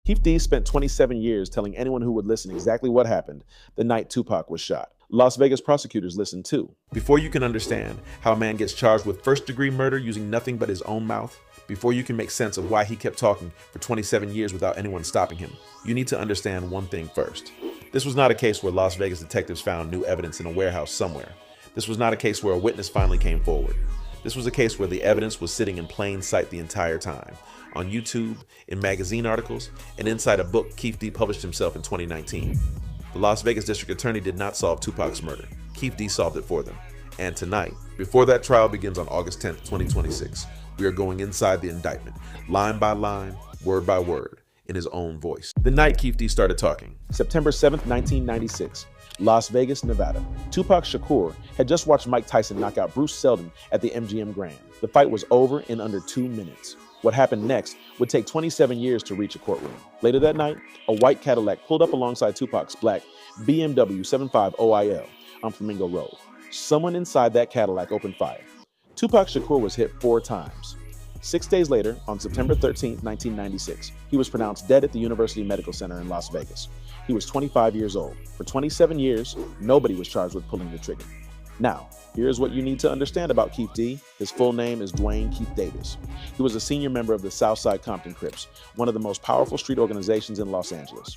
Keefe D spent 27 years telling anyone who would listen exactly what happened the night Tupac was shot. Las Vegas prosecutors listened too. Before you can understand how a man gets charged with first-degree murder using nothing but his own mouth, before you can make sense of why he kept talking for 27 years without anyone stopping him, you need to understand one thing first. This was not a case where Las Vegas detectives found new evidence in a warehouse somewhere. This was not a case where a witness finally came forward. This was a case where the evidence was sitting in plain sight the entire time, on YouTube, in magazine articles, and inside a book Keefe D published himself in 2019. The Las Vegas district attorney did not solve Tupac's murder. Keefe D solved it for them. And tonight, before that trial begins on August 10th, 2026, we are going inside the indictment, line by line, word by word, in his own voice. The night Keefe D started talking. September 7th, 1996. Las Vegas, Nevada. Tupac Shakur had just watched Mike Tyson knock out Bruce Seldon at the MGM Grand. The fight was over in under 2 minutes. What happened next would take 27 years to reach a courtroom. Later that night, a white Cadillac pulled up alongside Tupac's black BMW 75 OIL on Flamingo Road. Someone inside that Cadillac opened fire. Tupac Shakur was hit 4 times. 6 days later, on September 13, 1996, he was pronounced dead at the University Medical Center in Las Vegas. He was 25 years old. For 27 years, nobody was charged with pulling the trigger. Now, here's what you need to understand about Keefe D. His full name is Duane Keith Davis. He was a senior member of the Southside Compton Crips, one of the most powerful street organizations in Los Angeles.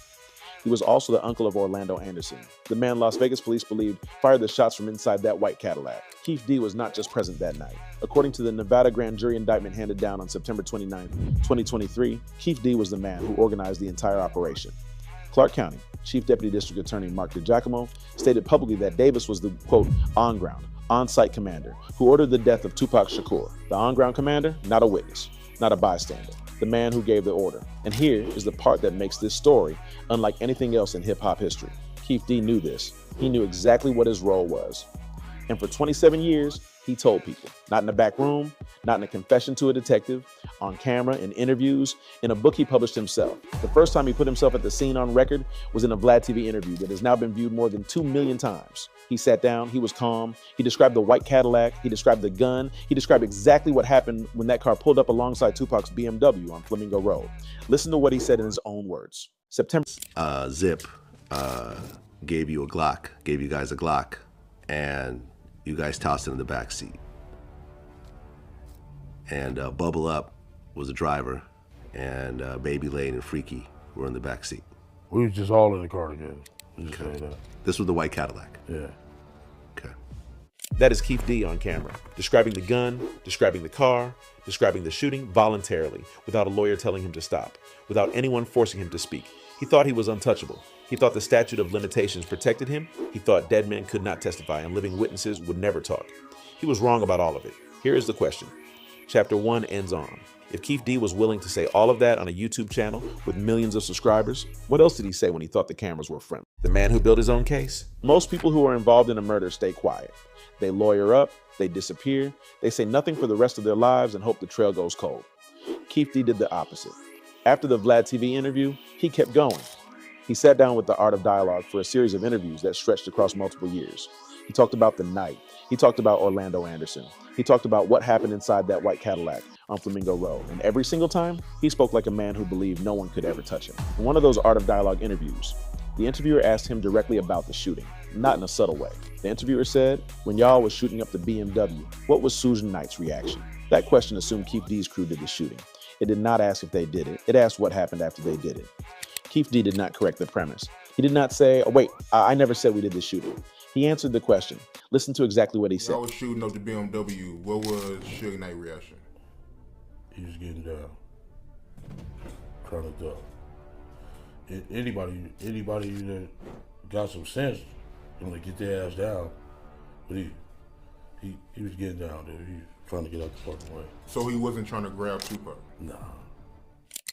He was also the uncle of Orlando Anderson, the man Las Vegas police believed fired the shots from inside that white Cadillac. Keefe D was not just present that night. According to the Nevada grand jury indictment handed down on September 29, 2023, Keefe D was the man who organized the entire operation. Clark County Chief Deputy District Attorney Mark DiGiacomo stated publicly that Davis was the, quote, on-ground, on-site commander who ordered the death of Tupac Shakur. The on-ground commander, not a witness, not a bystander, the man who gave the order. And here is the part that makes this story unlike anything else in hip-hop history. Keefe D knew this. He knew exactly what his role was. And for 27 years, he told people, not in a back room, not in a confession to a detective, on camera, in interviews, in a book he published himself. The first time he put himself at the scene on record was in a Vlad TV interview that has now been viewed more than 2 million times. He sat down, he was calm, he described the white Cadillac, he described the gun, he described exactly what happened when that car pulled up alongside Tupac's BMW on Flamingo Road. Listen to what he said in his own words. September. Zip gave you a Glock, gave you guys a Glock, and you guys tossed it in the back seat. And Bubble Up was the driver, and Baby Lane and Freaky were in the back seat. We was just all in the car together. Just Okay. say that. This was the white Cadillac. Yeah. Okay. That is Keefe D on camera, describing the gun, describing the car, describing the shooting voluntarily, without a lawyer telling him to stop, without anyone forcing him to speak. He thought he was untouchable. He thought the statute of limitations protected him. He thought dead men could not testify and living witnesses would never talk. He was wrong about all of it. Here is the question. Chapter 1 ends on. If Keefe D was willing to say all of that on a YouTube channel with millions of subscribers, what else did he say when he thought the cameras were friendly? The man who built his own case? Most people who are involved in a murder stay quiet. They lawyer up, they disappear, they say nothing for the rest of their lives and hope the trail goes cold. Keefe D did the opposite. After the Vlad TV interview, he kept going. He sat down with the Art of Dialogue for a series of interviews that stretched across multiple years. He talked about the night. He talked about Orlando Anderson. He talked about what happened inside that white Cadillac on Flamingo Road. And every single time, he spoke like a man who believed no one could ever touch him. In one of those Art of Dialogue interviews, the interviewer asked him directly about the shooting, not in a subtle way. The interviewer said, when y'all was shooting up the BMW, what was Susan Knight's reaction? That question assumed Keefe D's crew did the shooting. It did not ask if they did it. It asked what happened after they did it. Keefe D did not correct the premise. He did not say, oh, wait, I never said we did the shooting. He answered the question. Listen to exactly what he said. I was shooting up the BMW. What was Suge Knight's reaction? He was getting down. Trying to duck. Anybody that got some sense, you know, get their ass down. But he was getting down there. He was trying to get out the fucking way. So he wasn't trying to grab Tupac? Nah.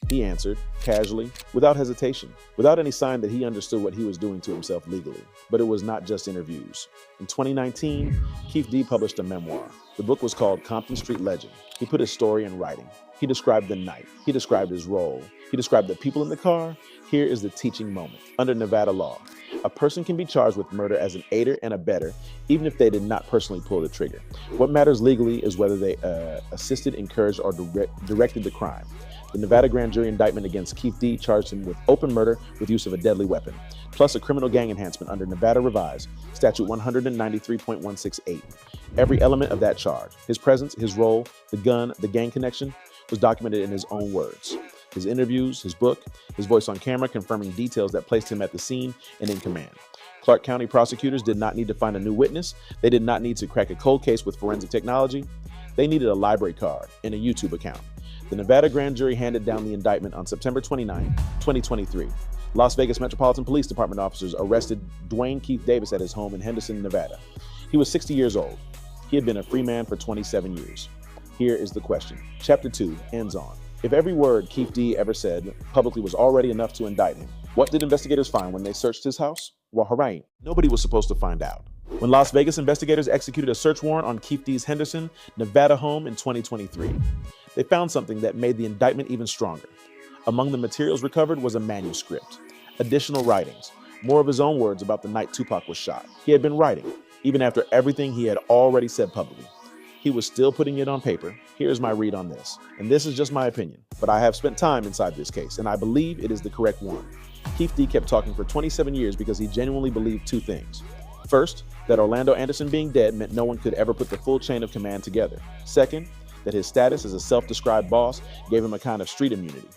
He answered, casually, without hesitation, without any sign that he understood what he was doing to himself legally. But it was not just interviews. In 2019, Keefe D published a memoir. The book was called Compton Street Legend. He put his story in writing. He described the night. He described his role. He described the people in the car. Here is the teaching moment. Under Nevada law, a person can be charged with murder as an aider and abettor, even if they did not personally pull the trigger. What matters legally is whether they assisted, encouraged, or directed the crime. The Nevada grand jury indictment against Keefe D charged him with open murder with use of a deadly weapon, plus a criminal gang enhancement under Nevada Revised, Statute 193.168. Every element of that charge, his presence, his role, the gun, the gang connection, was documented in his own words. His interviews, his book, his voice on camera confirming details that placed him at the scene and in command. Clark County prosecutors did not need to find a new witness. They did not need to crack a cold case with forensic technology. They needed a library card and a YouTube account. The Nevada grand jury handed down the indictment on September 29, 2023. Las Vegas Metropolitan Police Department officers arrested Duane Keith Davis at his home in Henderson, Nevada. He was 60 years old. He had been a free man for 27 years. Here is the question. Chapter 2 ends on: if every word Keefe D ever said publicly was already enough to indict him, what did investigators find when they searched his house? Well, hooray, nobody was supposed to find out. When Las Vegas investigators executed a search warrant on Keefe D's Henderson, Nevada home in 2023, they found something that made the indictment even stronger. Among the materials recovered was a manuscript, additional writings, more of his own words about the night Tupac was shot. He had been writing, even after everything he had already said publicly. He was still putting it on paper. Here's my read on this. And this is just my opinion, but I have spent time inside this case, and I believe it is the correct one. Keefe D kept talking for 27 years because he genuinely believed two things. First, that Orlando Anderson being dead meant no one could ever put the full chain of command together. Second, that his status as a self-described boss gave him a kind of street immunity.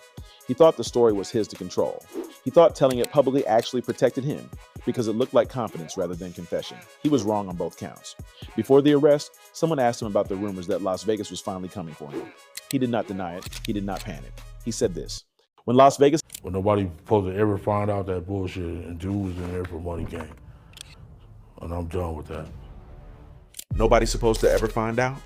He thought the story was his to control. He thought telling it publicly actually protected him because it looked like confidence rather than confession. He was wrong on both counts. Before the arrest, someone asked him about the rumors that Las Vegas was finally coming for him. He did not deny it. He did not panic. He said this: when nobody supposed to ever find out that bullshit, and dude was in there for money game. And I'm done with that. Nobody's supposed to ever find out?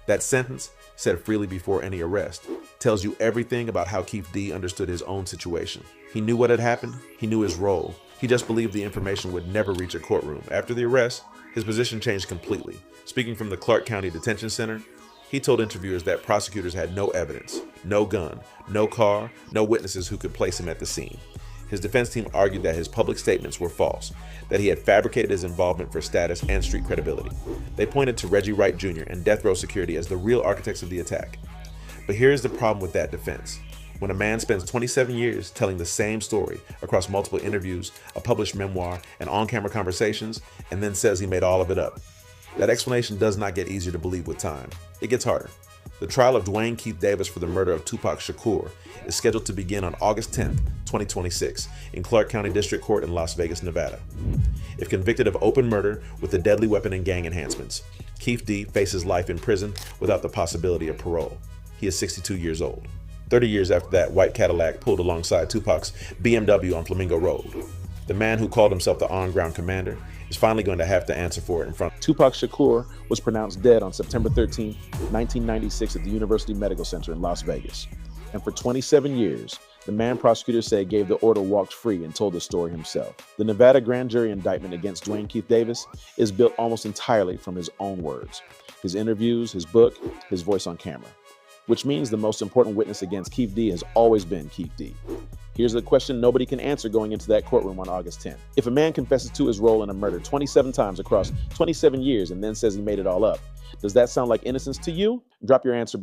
That sentence, said freely before any arrest, tells you everything about how Keefe D understood his own situation. He knew what had happened. He knew his role. He just believed the information would never reach a courtroom. After the arrest, his position changed completely. Speaking from the Clark County Detention Center, he told interviewers that prosecutors had no evidence, no gun, no car, no witnesses who could place him at the scene. His defense team argued that his public statements were false, that he had fabricated his involvement for status and street credibility. They pointed to Reggie Wright Jr. and death row security as the real architects of the attack. But here's the problem with that defense. When a man spends 27 years telling the same story across multiple interviews, a published memoir, and on-camera conversations, and then says he made all of it up, that explanation does not get easier to believe with time. It gets harder. The trial of Duane Keith Davis for the murder of Tupac Shakur is scheduled to begin on August 10th, 2026, in Clark County District Court in Las Vegas, Nevada. If convicted of open murder with a deadly weapon and gang enhancements, Keefe D faces life in prison without the possibility of parole. He is 62 years old. 30 years after that white Cadillac pulled alongside Tupac's BMW on Flamingo Road, the man who called himself the on-ground commander is finally going to have to answer for it in front. Tupac Shakur was pronounced dead on September 13, 1996 at the University Medical Center in Las Vegas. And for 27 years, the man prosecutors say gave the order walked free and told the story himself. The Nevada grand jury indictment against Duane Keith Davis is built almost entirely from his own words, his interviews, his book, his voice on camera, which means the most important witness against Keefe D has always been Keefe D. Here's the question nobody can answer going into that courtroom on August 10th. If a man confesses to his role in a murder 27 times across 27 years and then says he made it all up, does that sound like innocence to you? Drop your answer below.